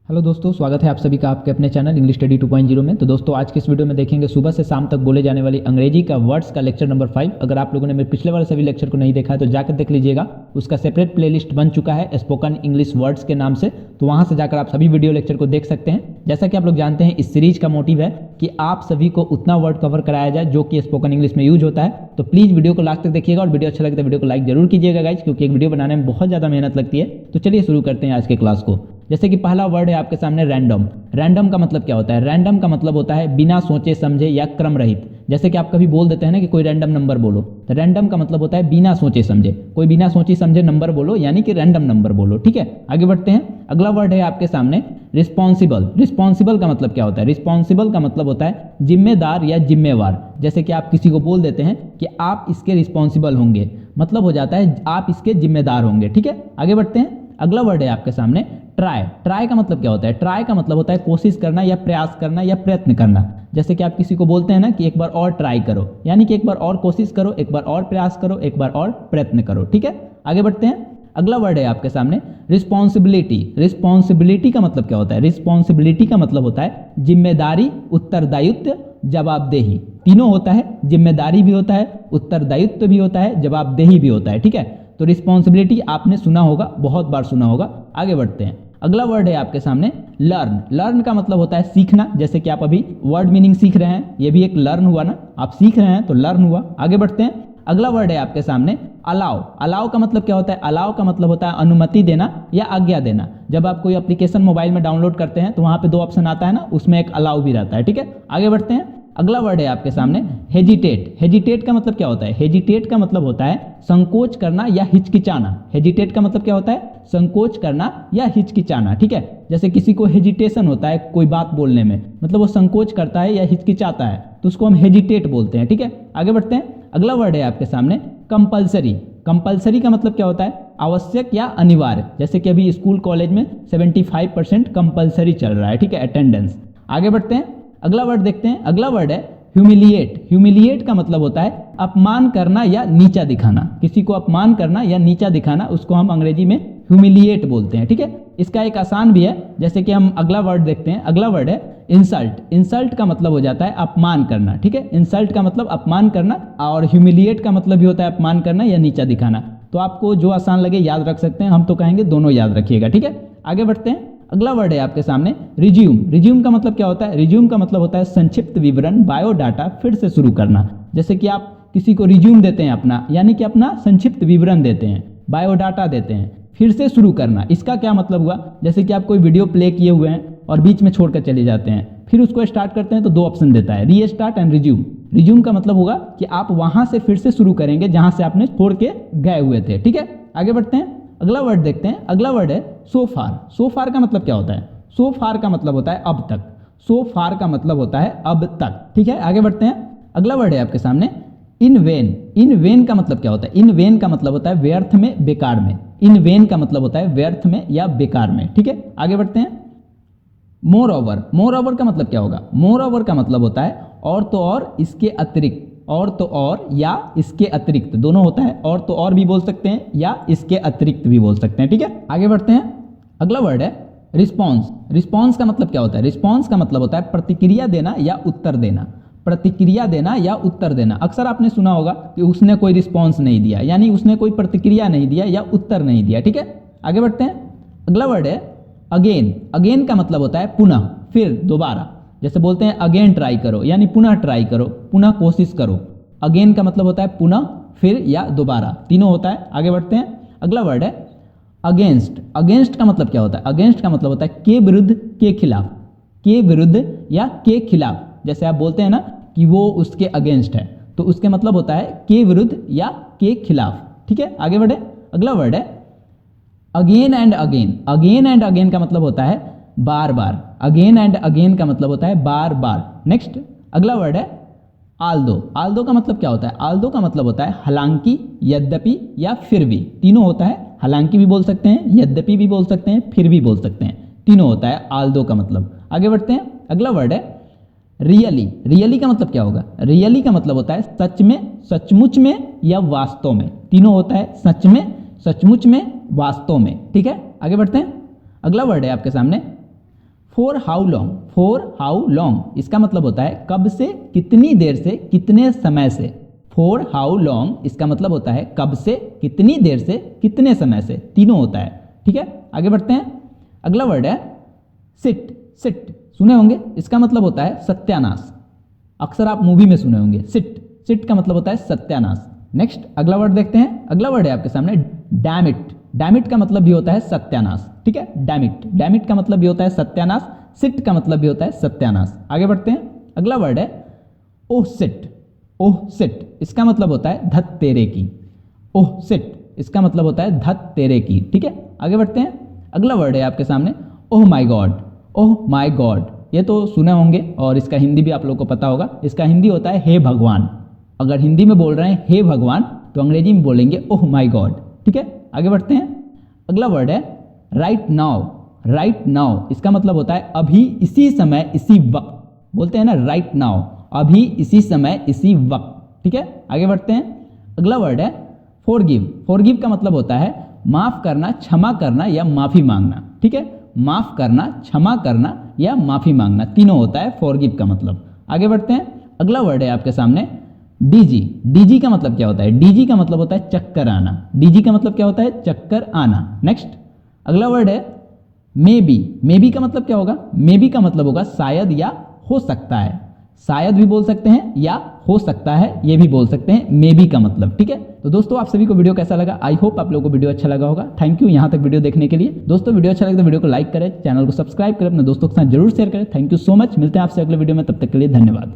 Hello दोस्तों, स्वागत है आप सभी का आपके अपने चैनल इंग्लिश स्टडी 2.0 में। तो दोस्तों आज के इस वीडियो में देखेंगे सुबह से शाम तक बोले जाने वाली अंग्रेजी का वर्ड्स का लेक्चर नंबर 5। अगर आप लोगों ने मेरे पिछले वाले सभी लेक्चर को नहीं देखा है तो जाकर देख लीजिएगा, उसका सेपरेट प्लेलिस्ट बन चुका है स्पोकन इंग्लिश वर्ड्स के नाम से। तो वहां से जाकर आप सभी वीडियो लेक्चर को देख सकते हैं। जैसा कि आप लोग जानते हैं, इस सीरीज का मोटिव है कि आप सभी को उतना वर्ड कवर कराया जाए जो कि स्पोकन इंग्लिश में यूज होता है। तो प्लीज वीडियो को लास्ट तक देखिएगा और वीडियो अच्छा लगे तो वीडियो को लाइक जरूर कीजिएगा गाइज, क्योंकि एक वीडियो बनाने में बहुत ज़्यादा मेहनत लगती है। तो चलिए शुरू करते हैं आज के क्लास को। जैसे कि पहला वर्ड है आपके सामने रैंडम। रैंडम का मतलब क्या होता है? रैंडम का मतलब होता है बिना सोचे समझे या क्रम रहित। जैसे कि आप कभी बोल देते हैं ना कि कोई रैंडम नंबर बोलो, तो रैंडम का मतलब होता है बिना सोचे समझे। कोई बिना सोचे समझे नंबर बोलो, यानी कि रैंडम नंबर बोलो। ठीक है, आगे बढ़ते हैं। अगला वर्ड है आपके सामने रिस्पॉन्सिबल। रिस्पॉन्सिबल का मतलब क्या होता है? रिस्पॉन्सिबल का मतलब होता है जिम्मेदार या जिम्मेवार। जैसे कि आप किसी को बोल देते हैं कि आप इसके रिस्पॉन्सिबल होंगे, मतलब हो जाता है आप इसके जिम्मेदार होंगे। ठीक है, आगे बढ़ते हैं। अगला वर्ड है आपके सामने ट्राई। ट्राई का मतलब क्या होता है? ट्राई का मतलब होता है कोशिश करना या प्रयास करना या प्रयत्न करना। जैसे कि आप किसी को बोलते हैं ना कि एक बार और ट्राई करो, यानी कि एक बार और कोशिश करो, एक बार और प्रयास करो, एक बार और प्रयत्न करो। ठीक है, आगे बढ़ते हैं। अगला वर्ड है आपके सामने रिस्पॉन्सिबिलिटी। रिस्पॉन्सिबिलिटी का मतलब क्या होता है? रिस्पॉन्सिबिलिटी का मतलब होता है जिम्मेदारी, उत्तरदायित्व, जवाबदेही। तीनों होता है, जिम्मेदारी भी होता है, उत्तरदायित्व भी होता है, जवाबदेही भी होता है। ठीक है, तो रिस्पॉन्सिबिलिटी आपने सुना होगा, बहुत बार सुना होगा। आगे बढ़ते हैं। अगला वर्ड है आपके सामने लर्न। लर्न का मतलब होता है सीखना। जैसे कि आप अभी वर्ड मीनिंग सीख रहे हैं, ये भी एक लर्न हुआ ना, आप सीख रहे हैं तो लर्न हुआ। आगे बढ़ते हैं। अगला वर्ड है आपके सामने अलाउ। अलाउ का मतलब क्या होता है? अलाउ का मतलब होता है अनुमति देना या आज्ञा देना। जब आप कोई एप्लीकेशन मोबाइल में डाउनलोड करते हैं तो वहां पे दो ऑप्शन आता है ना, उसमें एक अलाउ भी रहता है। ठीक है, आगे बढ़ते हैं। अगला वर्ड है आपके सामने हेजिटेट। हेजिटेट का मतलब क्या होता है? हेजिटेट का मतलब होता है संकोच करना या हिचकिचाना। हेजिटेट का मतलब क्या होता है? संकोच करना या हिचकिचाना। ठीक है, जैसे किसी को हेजिटेशन होता है कोई बात बोलने में, मतलब वो संकोच करता है या हिचकिचाता है, तो उसको हम हेजिटेट बोलते हैं। ठीक है, आगे बढ़ते हैं। अगला वर्ड है आपके सामने कंपल्सरी। कंपल्सरी का मतलब क्या होता है? आवश्यक या अनिवार्य। जैसे कि अभी स्कूल कॉलेज में 75% कंपल्सरी चल रहा है। ठीक है, अटेंडेंस। आगे बढ़ते हैं, अगला वर्ड देखते हैं। अगला वर्ड है ह्यूमिलिएट। ह्यूमिलिएट का मतलब होता है अपमान करना या नीचा दिखाना। किसी को अपमान करना या नीचा दिखाना, उसको हम अंग्रेजी में ह्यूमिलिएट बोलते हैं। ठीक है, इसका एक आसान भी है, जैसे कि हम अगला वर्ड देखते हैं। अगला वर्ड है इंसल्ट। इंसल्ट का मतलब हो जाता है अपमान करना। ठीक है, इंसल्ट का मतलब अपमान करना, और ह्यूमिलिएट का मतलब भी होता है अपमान करना या नीचा दिखाना। तो आपको जो आसान लगे याद रख सकते हैं, हम तो कहेंगे दोनों याद रखिएगा। ठीक है, आगे बढ़ते हैं। अगला वर्ड है आपके सामने रिज्यूम। रिज्यूम का मतलब क्या होता है? रिज्यूम का मतलब होता है संक्षिप्त विवरण, बायोडाटा फिर से शुरू करना। जैसे कि आप किसी को रिज्यूम देते हैं अपना, यानी कि अपना संक्षिप्त विवरण देते हैं, बायोडाटा देते हैं, फिर से शुरू करना। इसका क्या मतलब हुआ? जैसे कि आप कोई वीडियो प्ले किए हुए हैं और बीच में छोड़कर चले जाते हैं, फिर उसको स्टार्ट करते हैं तो दो ऑप्शन देता है, रीस्टार्ट एंड रिज्यूम। रिज्यूम का मतलब होगा कि आप वहां से फिर से शुरू करेंगे जहां से आपने छोड़ के गए हुए थे। ठीक है, आगे बढ़ते हैं। अगला वर्ड देखते हैं। अगला वर्ड है सो फार। सो फार का मतलब क्या होता है? सो फार का मतलब होता है अब तक। सो फार का मतलब होता है अब तक। ठीक है, आगे बढ़ते हैं। अगला वर्ड है आपके सामने इन वेन। इन वेन का मतलब क्या होता है? इन वेन का मतलब होता है व्यर्थ में, बेकार में। इन वेन का मतलब होता है व्यर्थ में या बेकार में। ठीक है, आगे बढ़ते हैं। More over. मोर ओवर का मतलब क्या होगा? मोर ओवर का मतलब होता है और तो और, इसके अतिरिक्त। और तो और या इसके अतिरिक्त दोनों होता है, और तो और भी बोल सकते हैं या इसके अतिरिक्त भी बोल सकते हैं। ठीक है, आगे बढ़ते हैं। अगला वर्ड है रिस्पॉन्स। रिस्पॉन्स का मतलब क्या होता है? रिस्पॉन्स का मतलब होता है प्रतिक्रिया देना या उत्तर देना। प्रतिक्रिया देना या उत्तर देना। अक्सर आपने सुना होगा कि उसने कोई रिस्पॉन्स नहीं दिया, यानी उसने कोई प्रतिक्रिया नहीं दिया या उत्तर नहीं दिया। ठीक है, आगे बढ़ते हैं। अगला वर्ड है अगेन। अगेन का मतलब होता है पुनः, फिर, दोबारा। जैसे बोलते हैं अगेन ट्राई करो, यानी पुनः ट्राई करो, पुनः कोशिश करो। अगेन का मतलब होता है पुनः, फिर या दोबारा, तीनों होता है। आगे बढ़ते हैं। अगला वर्ड है अगेंस्ट। अगेंस्ट का मतलब क्या होता है? अगेंस्ट का मतलब होता है के विरुद्ध, के खिलाफ। के विरुद्ध या के खिलाफ। जैसे आप बोलते हैं ना कि वो उसके अगेंस्ट है, तो उसके मतलब होता है के विरुद्ध या के खिलाफ। ठीक है, आगे बढ़े। अगला वर्ड है again and again. Again and again का मतलब होता है बार बार। अगेन एंड अगेन का मतलब होता है बार बार। नेक्स्ट, अगला वर्ड है आल्दो। आल्दो का मतलब क्या होता है? आल्दो का मतलब होता है हालांकि, यद्यपि या फिर भी, तीनों होता है। हालांकि भी बोल सकते हैं, यद्यपि भी बोल सकते हैं, फिर भी बोल सकते हैं, तीनों होता है आल्दो का मतलब। आगे बढ़ते हैं। अगला वर्ड है रियली। रियली का मतलब क्या होगा? रियली का मतलब होता है सच में, सचमुच में या वास्तव में, तीनों होता है। सच में, सचमुच में, वास्तव में। ठीक है, आगे बढ़ते हैं। अगला वर्ड है आपके सामने for how long, for how long इसका मतलब होता है कब से, कितनी देर से, कितने समय से। फॉर हाउ लॉन्ग इसका मतलब होता है कब से, कितनी देर से, कितने समय से, तीनों होता है। ठीक है, आगे बढ़ते हैं। अगला वर्ड है सिट। सिट सुने होंगे, इसका मतलब होता है सत्यानाश। अक्सर आप मूवी में सुने होंगे सिट। सिट का मतलब होता है सत्यानाश। नेक्स्ट अगला वर्ड देखते हैं। अगला वर्ड है आपके सामने डैम इट। डैम इट का मतलब भी होता है सत्यानाश। ठीक है, डैम इट, डैम इट का मतलब भी होता है सत्यानाश। सिट का मतलब भी होता है सत्यानाश। आगे बढ़ते हैं। अगला वर्ड है ओह सिट। ओह सिट इसका मतलब होता है धत तेरे की। ओह सिट इसका मतलब होता है धत तेरे की। ठीक है, आगे बढ़ते हैं। अगला वर्ड है आपके सामने oh my God. Oh my God ये तो सुने होंगे और इसका हिंदी भी आप लोगों को पता होगा। इसका हिंदी होता है हे भगवान। अगर हिंदी में बोल रहे हैं हे भगवान तो अंग्रेजी में बोलेंगे ओह माय गॉड। ठीक है, आगे बढ़ते हैं। अगला वर्ड है राइट नाउ। राइट नाउ इसका मतलब होता है अभी, इसी समय, इसी वक्त। बोलते हैं ना राइट नाउ, अभी, इसी समय, इसी वक्त। ठीक है, आगे बढ़ते हैं। अगला वर्ड है फॉरगिव। फॉरगिव का मतलब होता है माफ करना, क्षमा करना या माफी मांगना। ठीक है, माफ करना, क्षमा करना या माफी मांगना, तीनों होता है फॉरगिव का मतलब। आगे बढ़ते हैं। अगला वर्ड है आपके सामने डीजी। डीजी का मतलब क्या होता है? डीजी का मतलब होता है चक्कर आना। डीजी का मतलब क्या होता है? चक्कर आना। नेक्स्ट अगला वर्ड है मे बी। मे बी का मतलब क्या होगा? मे बी का मतलब होगा शायद या हो सकता है। शायद भी बोल सकते हैं या हो सकता है ये भी बोल सकते हैं मे बी का मतलब। ठीक है, तो दोस्तों आप सभी को वीडियो कैसा लगा? आई होप आप लोगों को वीडियो अच्छा लगा होगा। थैंक यू यहाँ तक वीडियो देखने के लिए। दोस्तों वीडियो अच्छा लगे तो वीडियो को लाइक करें, चैनल को सब्सक्राइब करें, अपने दोस्तों के साथ जरूर शेयर करें। Thank you so much. मिलते हैं आपसे अगले वीडियो में, तब तक के लिए धन्यवाद।